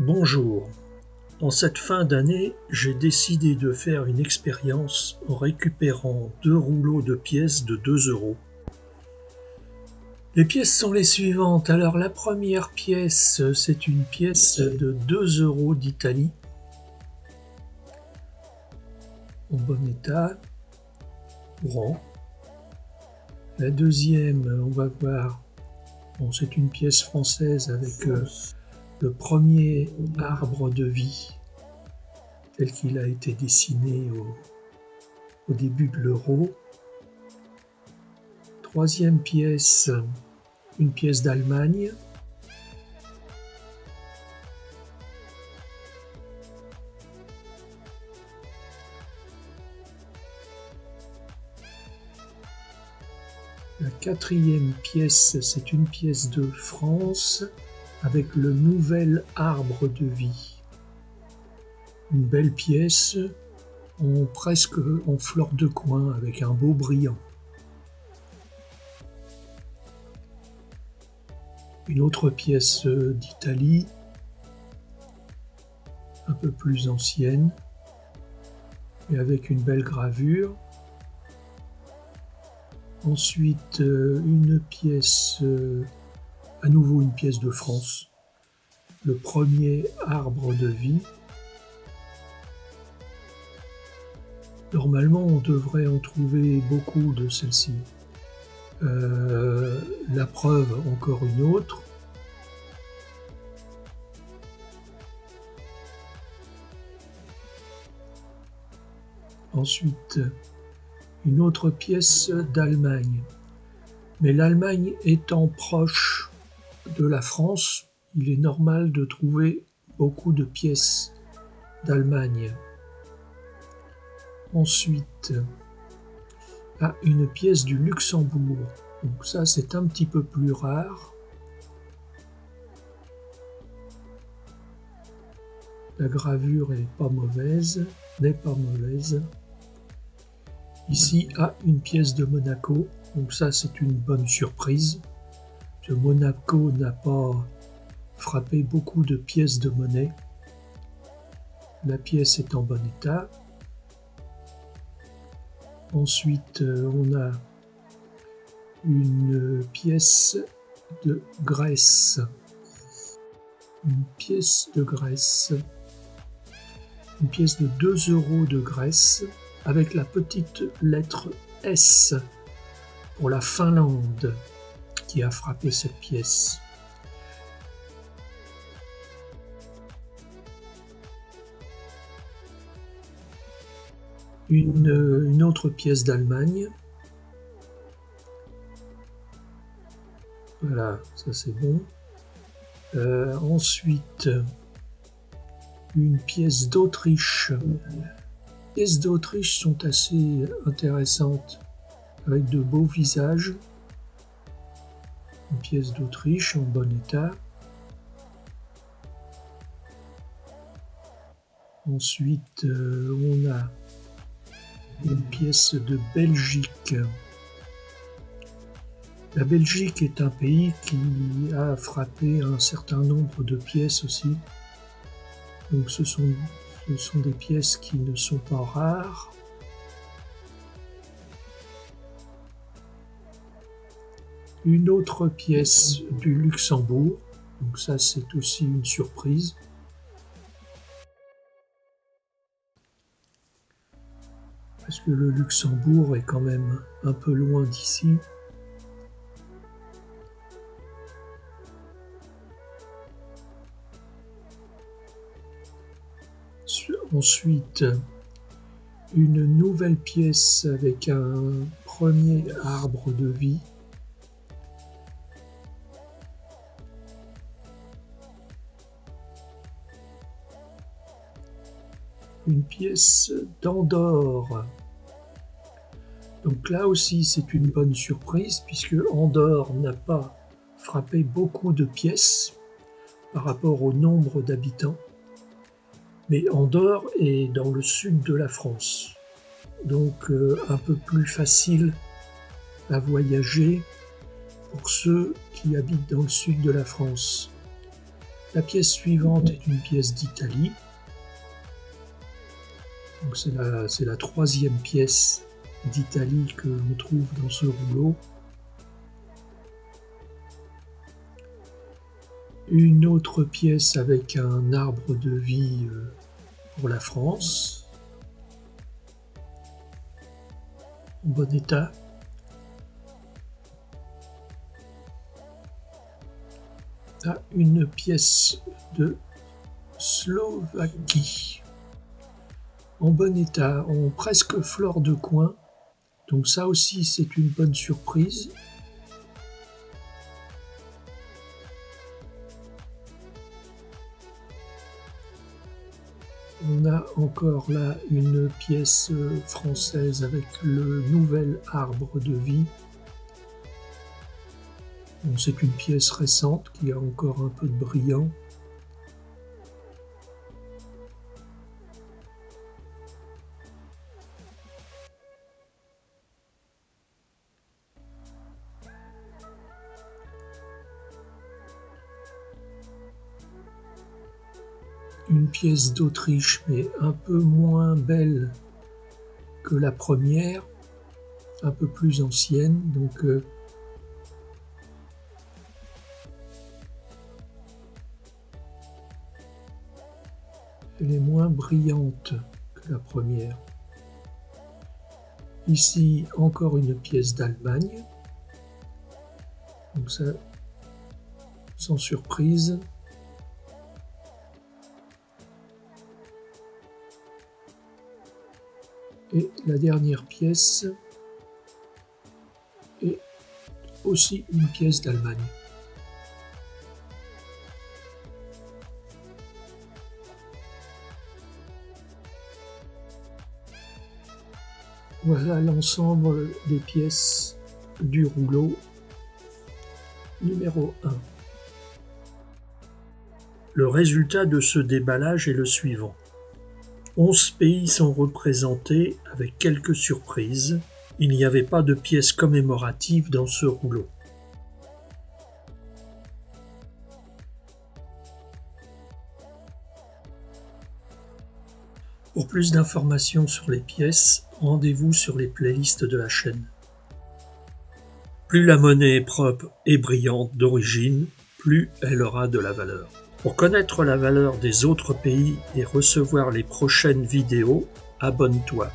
Bonjour, en cette fin d'année, j'ai décidé de faire une expérience en récupérant 2 rouleaux de pièces de 2 €. Les pièces sont les suivantes. Alors la première pièce, c'est une pièce de 2 € d'Italie, en bon état, courant. La deuxième, on va voir, bon, c'est une pièce française avec le premier arbre de vie tel qu'il a été dessiné au début de l'euro. Troisième pièce, une pièce d'Allemagne. La quatrième pièce, c'est une pièce de France avec le nouvel arbre de vie. Une belle pièce, presque en fleur de coin, avec un beau brillant. Une autre pièce d'Italie, un peu plus ancienne, et avec une belle gravure. Ensuite, une pièce, à nouveau une pièce de France, le premier arbre de vie. Normalement, on devrait en trouver beaucoup de celles-ci. La preuve, encore une autre. Ensuite, une autre pièce d'Allemagne. Mais l'Allemagne étant proche de la France, il est normal de trouver beaucoup de pièces d'Allemagne. Ensuite, une pièce du Luxembourg. Donc ça, c'est un petit peu plus rare. La gravure n'est pas mauvaise. Ici, une pièce de Monaco. Donc ça, c'est une bonne surprise. Ce Monaco n'a pas frappé beaucoup de pièces de monnaie. La pièce est en bon état. Ensuite, on a une pièce de Grèce. Une pièce de 2 € de Grèce, avec la petite lettre S pour la Finlande qui a frappé cette pièce. Une autre pièce d'Allemagne. Voilà, ça c'est bon. Ensuite, une pièce d'Autriche. Les pièces d'Autriche sont assez intéressantes, avec de beaux visages. Une pièce d'Autriche en bon état. Ensuite, on a une pièce de Belgique. La Belgique est un pays qui a frappé un certain nombre de pièces aussi. Donc ce sont des pièces qui ne sont pas rares. Une autre pièce du Luxembourg. Donc ça, c'est aussi une surprise. Parce que le Luxembourg est quand même un peu loin d'ici. Ensuite, une nouvelle pièce avec un premier arbre de vie. Une pièce d'Andorre. Donc là aussi, c'est une bonne surprise puisque Andorre n'a pas frappé beaucoup de pièces par rapport au nombre d'habitants. Mais Andorre est dans le sud de la France, donc un peu plus facile à voyager pour ceux qui habitent dans le sud de la France. La pièce suivante est une pièce d'Italie. Donc c'est la troisième pièce d'Italie que l'on trouve dans ce rouleau. Une autre pièce avec un arbre de vie pour la France, en bon état. Une pièce de Slovaquie, en bon état, en presque fleur de coin. Donc ça aussi c'est une bonne surprise. On a encore là une pièce française avec le nouvel arbre de vie. Bon, c'est une pièce récente qui a encore un peu de brillant. Une pièce d'Autriche, mais un peu moins belle que la première, un peu plus ancienne, donc elle est moins brillante que la première. Ici, encore une pièce d'Allemagne, donc ça, sans surprise. Et la dernière pièce est aussi une pièce d'Allemagne. Voilà l'ensemble des pièces du rouleau numéro 1. Le résultat de ce déballage est le suivant. 11 pays sont représentés avec quelques surprises. Il n'y avait pas de pièces commémoratives dans ce rouleau. Pour plus d'informations sur les pièces, rendez-vous sur les playlists de la chaîne. Plus la monnaie est propre et brillante d'origine, plus elle aura de la valeur. Pour connaître la valeur des autres pays et recevoir les prochaines vidéos, abonne-toi.